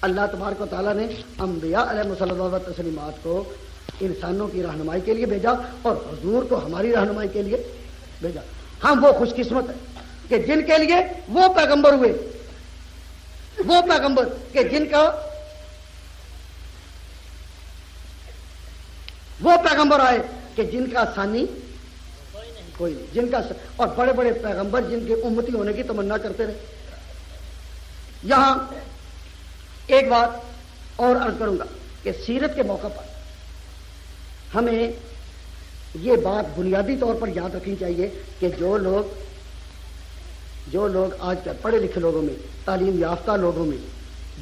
اللہ تبارک و تعالیٰ نے انبیاء علیہ الصلوۃ والتسلیمات کو انسانوں کی رہنمائی کے لیے بھیجا اور حضور کو ہماری رہنمائی کے لیے بھیجا. ہم وہ خوش قسمت ہیں کہ جن کے لیے وہ پیغمبر ہوئے، وہ پیغمبر کہ جن کا وہ پیغمبر آئے کہ جن کا ثانی کوئی نہیں، جن کا اور بڑے بڑے پیغمبر جن کے امتی ہونے کی تمنا کرتے رہے. یہاں ایک بات اور عرض کروں گا کہ سیرت کے موقع پر ہمیں یہ بات بنیادی طور پر یاد رکھنی چاہیے کہ جو لوگ آج کل پڑھے لکھے لوگوں میں، تعلیم یافتہ لوگوں میں،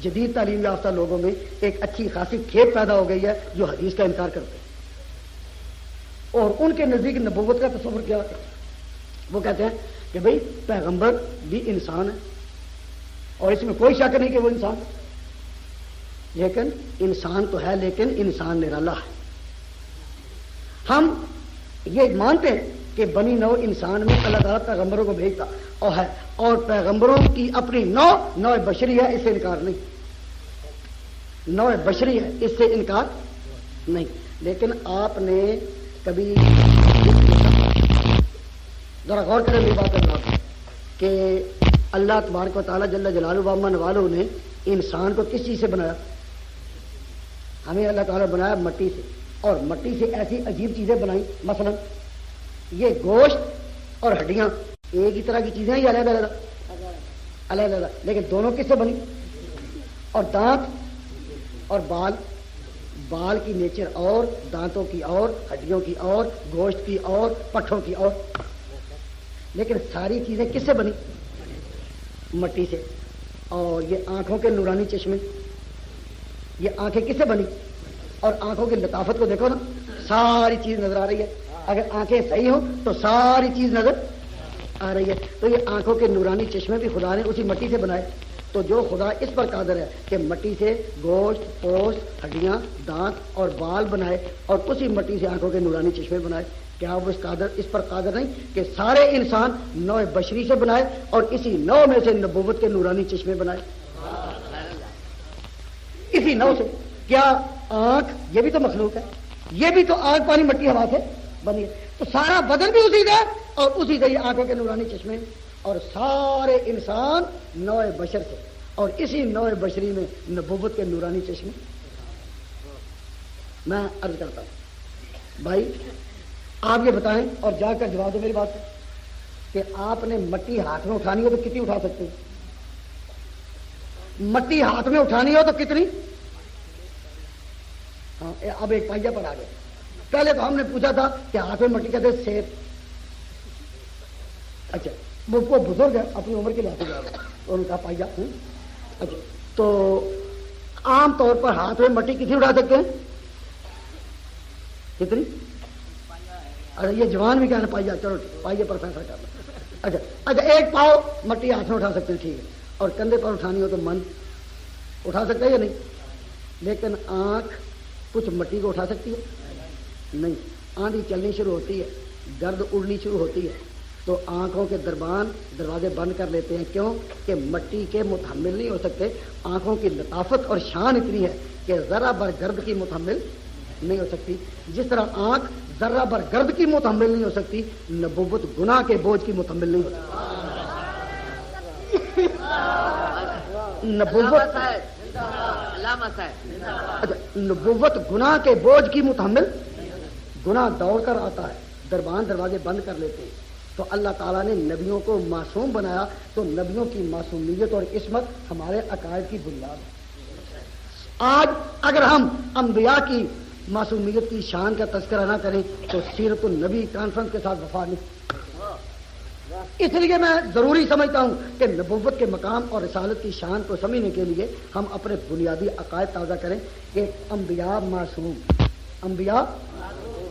جدید تعلیم یافتہ لوگوں میں ایک اچھی خاصی کھیپ پیدا ہو گئی ہے جو حدیث کا انکار کرتے ہیں اور ان کے نزدیک نبوت کا تصور کیا ہے. وہ کہتے ہیں کہ بھئی پیغمبر بھی انسان ہے اور اس میں کوئی شک نہیں کہ وہ انسان ہے، لیکن انسان تو ہے لیکن انسان نرالا ہے. ہم یہ مانتے ہیں کہ بنی نوع انسان میں اللہ تعالیٰ پیغمبروں کو بھیجتا اور پیغمبروں کی اپنی نوع بشری ہے، اس سے انکار نہیں، نوع بشری ہے، اس سے انکار نہیں. لیکن آپ نے کبھی ذرا غور کریں میری بات کرنا کہ اللہ تبارک و تعالیٰ جل جلالہ و من والوں نے انسان کو کس چیز سے بنایا؟ ہمیں اللہ تعالیٰ بنایا مٹی سے، اور مٹی سے ایسی عجیب چیزیں بنائی، مثلا یہ گوشت اور ہڈیاں ایک ہی طرح کی چیزیں ہیں یا علیحدہ علیحدہ، لیکن دونوں کس سے بنی؟ اور دانت اور بال کی نیچر اور، دانتوں کی اور، ہڈیوں کی اور، گوشت کی اور، پٹھوں کی اور، لیکن ساری چیزیں کس سے بنی؟ مٹی سے. اور یہ آنکھوں کے نورانی چشمے، یہ آنکھیں کس سے بنی؟ اور آنکھوں کی لطافت کو دیکھو نا، ساری چیز نظر آ رہی ہے. اگر آنکھیں صحیح ہوں تو ساری چیز نظر آ رہی ہے. تو یہ آنکھوں کے نورانی چشمے بھی خدا نے اسی مٹی سے بنائے. تو جو خدا اس پر قادر ہے کہ مٹی سے گوشت، پوست، ہڈیاں، دانت اور بال بنائے اور اسی مٹی سے آنکھوں کے نورانی چشمے بنائے، کیا وہ اس پر قادر نہیں کہ سارے انسان نوع بشری سے بنائے اور اسی نوع میں سے نبوت کے نورانی چشمے بنائے؟ اسی نوع سے. کیا آنکھ یہ بھی تو مخلوق ہے، یہ بھی تو آنکھ پانی مٹی ہوا سے بنی ہے. تو سارا بدن بھی اسی کا اور اسی سے یہ آنکھوں کے نورانی چشمے اور سارے انسان نوع بشر سے اور اسی نوع بشری میں نبوت کے نورانی چشمے. میں عرض کرتا ہوں بھائی آپ یہ بتائیں اور جا کر جواب دو میری بات کہ آپ نے مٹی ہاتھ میں اٹھانی ہو تو کتنی اٹھا سکتے ہیں؟ مٹی ہاتھ میں اٹھانی ہو تو کتنی؟ ہاں اب ایک پائیا پر آ گئے. پہلے تو ہم نے پوچھا تھا کہ ہاتھ میں مٹی کہتے سیب. اچھا وہ بزرگ ہے اپنی عمر کے لحاظ سے ان کا پائیا. اچھا تو عام طور پر ہاتھ میں مٹی کتنی اٹھا سکتے ہیں؟ کتنی؟ ارے یہ جوان بھی کہنا پائیا، چلو پائیے پر فیصلہ کرنا. اچھا ایک پاؤ مٹی ہاتھ میں اٹھا سکتے ہیں، ٹھیک ہے. اور کندھے پر اٹھانی ہو تو من اٹھا سکتا ہے یا نہیں؟ لیکن آنکھ کچھ مٹی کو اٹھا سکتی ہے؟ نہیں. آندھی چلنی شروع ہوتی ہے، گرد اڑنی شروع ہوتی ہے تو آنکھوں کے دروازے بند کر لیتے ہیں. کیوں؟ کہ مٹی کے متحمل نہیں ہو سکتے. آنکھوں کی لطافت اور شان اتنی ہے کہ ذرا بر گرد کی متحمل نہیں ہو سکتی. جس طرح آنکھ ذرا بر گرد کی متحمل نہیں ہو سکتی، نبوت گناہ کے بوجھ کی متحمل نہیں ہو سکتی. نبوت گناہ کے بوجھ کی متحمل. گناہ دوڑ کر آتا ہے، دروازے بند کر لیتے ہیں. تو اللہ تعالیٰ نے نبیوں کو معصوم بنایا تو نبیوں کی معصومیت اور عصمت ہمارے عقائد کی بنیاد ہے. آج اگر ہم انبیاء کی معصومیت کی شان کا تذکرہ نہ کریں تو سیرت النبی کانفرنس کے ساتھ وفا نہیں. اس لیے میں ضروری سمجھتا ہوں کہ نبوت کے مقام اور رسالت کی شان کو سمجھنے کے لیے ہم اپنے بنیادی عقائد تازہ کریں کہ انبیاء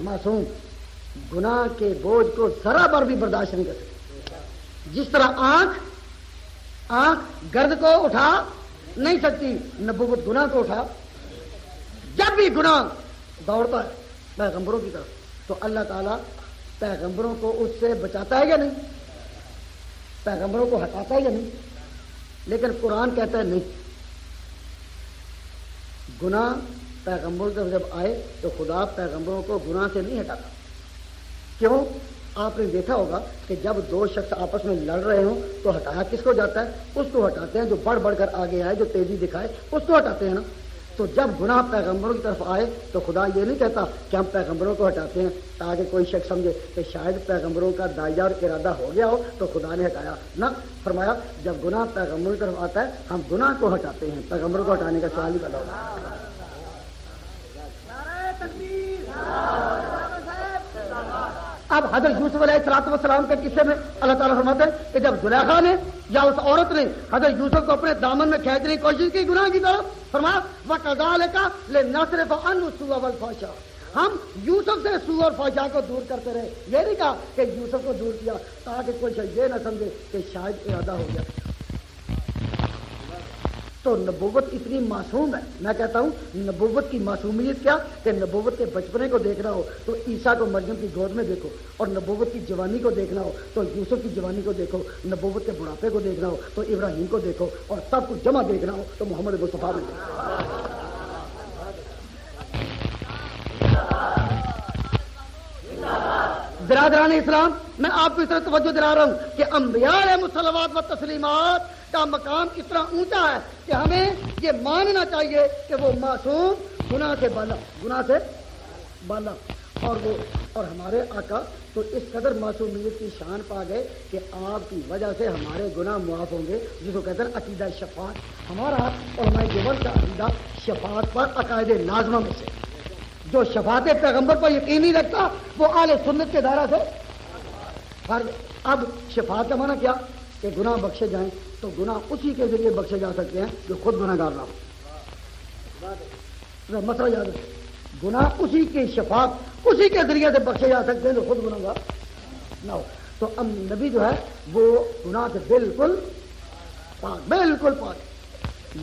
معصوم گناہ کے بوجھ کو ذرا بر بھی برداشت نہیں کر سکتے. جس طرح آنکھ گرد کو اٹھا نہیں سکتی، نبوت گناہ کو اٹھا. جب بھی گناہ دوڑتا ہے پیغمبروں کی طرف تو اللہ تعالیٰ پیغمبروں کو اس سے بچاتا ہے یا نہیں؟ پیغمبروں کو ہٹاتا ہے یا نہیں؟ لیکن قرآن کہتا ہے نہیں. گناہ پیغمبروں کی طرف جب آئے تو خدا پیغمبروں کو گناہ سے نہیں ہٹاتا. کیوں؟ آپ نے دیکھا ہوگا کہ جب دو شخص آپس میں لڑ رہے ہوں تو ہٹایا کس کو جاتا ہے؟ اس کو ہٹاتے ہیں جو بڑھ بڑھ کر آگے آئے، جو تیزی دکھائے، اس کو ہٹاتے ہیں نا. تو جب گناہ پیغمبروں کی طرف آئے تو خدا یہ نہیں کہتا کہ ہم پیغمبروں کو ہٹاتے ہیں تاکہ کوئی شخص سمجھے کہ شاید پیغمبروں کا دائیا اور ارادہ ہو گیا ہو تو خدا نے ہٹایا. نہ، فرمایا جب گناہ پیغمبروں کی طرف آتا ہے ہم گناہ کو ہٹاتے ہیں، پیغمبروں کو ہٹانے کا سوال ہی پیدا ہوگا. اب حضرت یوسف علیہ السلام کے قصے میں اللہ تعالیٰ فرماتے ہیں کہ جب زلیخا نے یا اس عورت نے حضرت یوسف کو اپنے دامن میں کھینچنے کی کوشش کی گناہ کی طرف، فرمایا وَكَذَلِكَ لِنَصْرِفَ عَنْهُ السُّوءَ وَالْفَحْشَاءَ، ہم یوسف سے سوء اور فحشاء کو دور کرتے رہے. یہ نہیں کہا کہ یوسف کو دور کیا تاکہ کوئی شخص یہ نہ سمجھے کہ شاید ارادہ ہو گیا. تو نبوت اتنی معصوم ہے. میں کہتا ہوں نبوت کی معصومیت کیا کہ نبوت کے بچپنے کو دیکھنا ہو تو عیسیٰ کو مریم کی گود میں دیکھو، اور نبوت کی جوانی کو دیکھنا ہو تو یوسف کی جوانی کو دیکھو، نبوت کے بڑھاپے کو دیکھنا ہو تو ابراہیم کو دیکھو، اور سب کچھ جمع دیکھنا ہو تو محمد مصطفیٰ میں دیکھو. برادران اسلام، میں آپ کو اس طرح توجہ دلا رہا ہوں کہ انبیاء علیہ الصلوات و تسلیمات کا مقام اس طرح اونچا ہے کہ ہمیں یہ ماننا چاہیے کہ وہ معصوم، گناہ سے بالا، اور ہمارے آقا تو اس قدر معصومیت کی شان پا گئے کہ آپ کی وجہ سے ہمارے گناہ معاف ہوں گے، جس کو کہتے ہیں عقیدہ شفاعت. ہمارا اور ہمارے دیوبند کا عقیدہ شفاعت پر عقائد لازمہ میں سے. جو شفاعت پیغمبر پر یقین نہیں رکھتا وہ اہل سنت کے دائرہ سے خارج. اب شفاعت کا معنی کیا؟ کہ گناہ بخشے جائیں، تو گناہ اسی کے ذریعے بخشے جا سکتے ہیں جو خود گناہ گار نہ ہو. مسئلہ یاد ہے، گناہ اسی کی شفاعت اسی کے ذریعے سے بخشے جا سکتے ہیں جو خود گناہ گار نہ ہو. تو اب نبی جو ہے وہ گناہ سے بالکل پاک.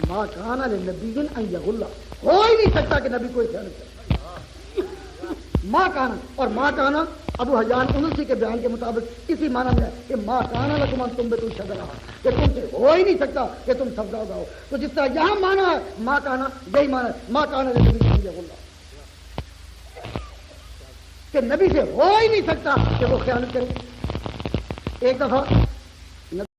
ما کان لنبی ان یغل، ہو ہی نہیں سکتا کہ نبی کوئی خیانت کرے. ماں کانا، اور ماں کانا ابو حیان انسی کے بیان کے مطابق اسی معنی میں ہے کہ ماں کانا لکم ان تنبتوا شجرا، کہ تم سے ہو ہی نہیں سکتا کہ تم سبزہ اگاؤ. تو جس طرح یہاں مانا ہے ماں کانا، یہی مانا ہے ماں کانا لنبی ان یغل، کہ نبی سے ہو ہی نہیں سکتا کہ وہ خیانت کرے. ایک دفعہ